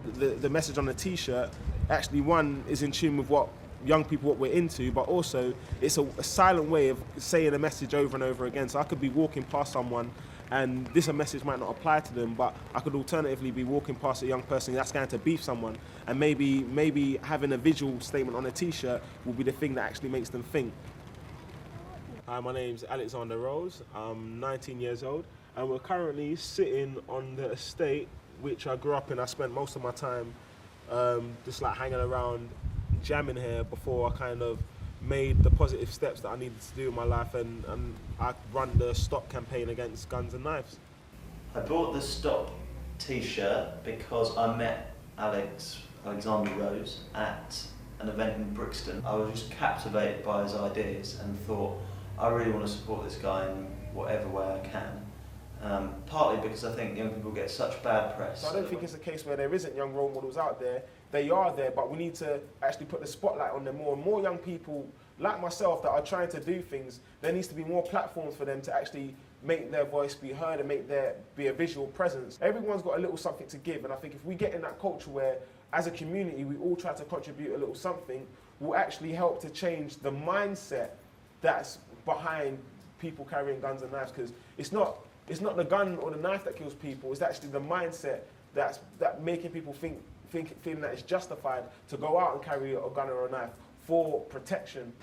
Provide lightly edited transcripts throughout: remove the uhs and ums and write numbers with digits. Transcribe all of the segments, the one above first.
the message on the t-shirt actually, one, is in tune with what young people, what we're into, but also it's a silent way of saying a message over and over again. So I could be walking past someone and this a message might not apply to them, but I could alternatively be walking past a young person that's going to beef someone, and maybe having a visual statement on a t-shirt will be the thing that actually makes them think. Hi, my name's Alexander Rose. I'm 19 years old, and we're currently sitting on the estate which I grew up in. I spent most of my time just like hanging around, jamming here before I kind of made the positive steps that I needed to do in my life, and I run the Stop campaign against guns and knives. I bought the Stop t-shirt because I met Alexander Rose at an event in Brixton. I was just captivated by his ideas and thought, I really want to support this guy in whatever way I can. Partly because I think young people get such bad press. So I don't think it's a case where there isn't young role models out there. They are there, but we need to actually put the spotlight on them more. And more young people like myself that are trying to do things, there needs to be more platforms for them to actually make their voice be heard and make there be a visual presence. Everyone's got a little something to give, and I think if we get in that culture where, as a community, we all try to contribute a little something, will actually help to change the mindset that's behind people carrying guns and knives. Because it's not the gun or the knife that kills people, it's actually the mindset that's making people feeling that it's justified to go out and carry a gun or a knife for protection.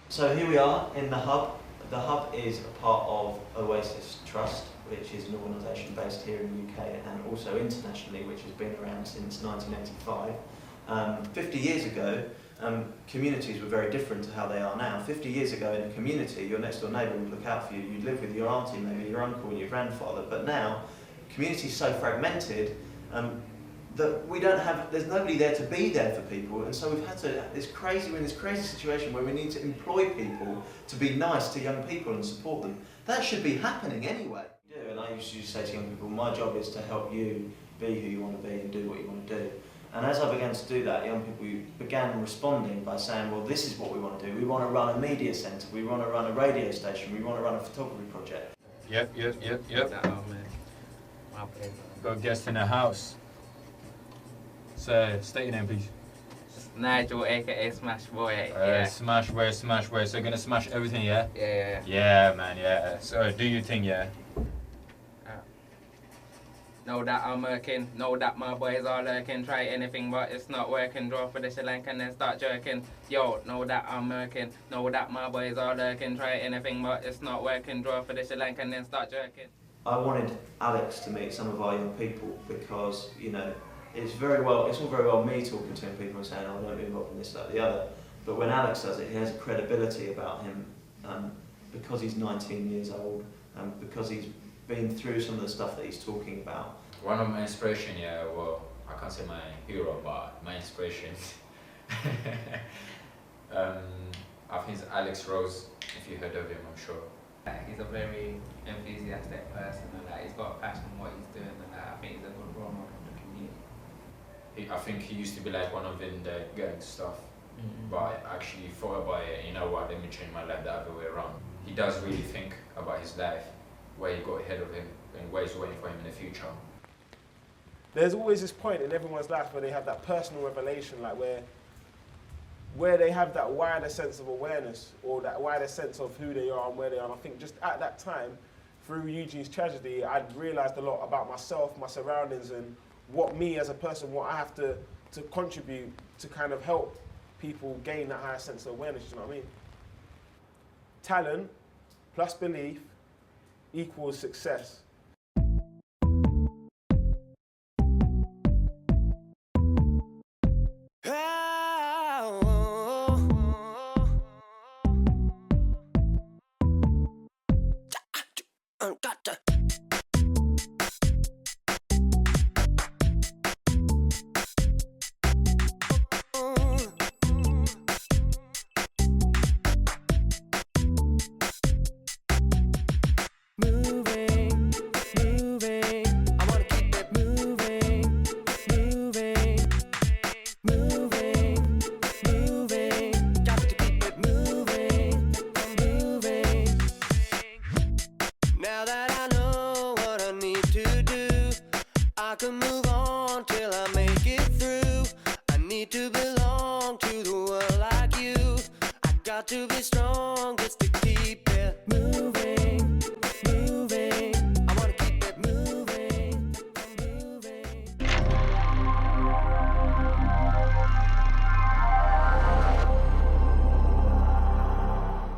So here we are in the Hub. The Hub is a part of Oasis Trust, which is an organisation based here in the UK and also internationally, which has been around since 1985. 50 years ago, communities were very different to how they are now. 50 years ago in a community, your next door neighbour would look out for you. You'd live with your auntie, maybe your uncle and your grandfather. But now, communities so fragmented that we don't have, there's nobody there to be there for people, and so we've had to, we're in this crazy situation where we need to employ people to be nice to young people and support them. That should be happening anyway. And I used to say to young people, my job is to help you be who you want to be and do what you want to do. And as I began to do that, young people began responding by saying, well, this is what we want to do. We want to run a media centre, we want to run a radio station, we want to run a photography project. Yep. Got guests in the house. So, state your name, please. Nigel, aka Smash Boy. Smash Boy. So you're gonna smash everything, yeah? Yeah. Yeah, man, yeah. So, do you think, yeah? Know that I'm working, know that my boys are lurking. Try anything but it's not working. Draw for the Sri Lankan and then start jerking. Yo, know that I'm working, know that my boys are lurking. Try anything but it's not working. Draw for the Sri Lankan and then start jerking. I wanted Alex to meet some of our young people because, you know, it's all very well me talking to people and saying, oh, don't be involved in this, that, the other. But when Alex does it, he has a credibility about him because he's 19 years old, because he's been through some of the stuff that he's talking about. One of my inspiration, yeah, well, I can't say my hero, but my inspiration. I think it's Alex Rose, if you heard of him, I'm sure. He's a very enthusiastic person, and he's got a passion in what he's doing, and I think he's a good role model for the community. I think he used to be like one of in the gang stuff, but I actually thought about it, you know what, let me change my life the other way around. He does really think about his life, where he got ahead of him, and where he's waiting for him in the future. There's always this point in everyone's life where they have that personal revelation, like where they have that wider sense of awareness or that wider sense of who they are and where they are. And I think just at that time, through Eugene's tragedy, I'd realised a lot about myself, my surroundings, and what me as a person, what I have to contribute to kind of help people gain that higher sense of awareness, you know what I mean? Talent plus belief equals success. Moving need to belong to the world like you. I got to be strong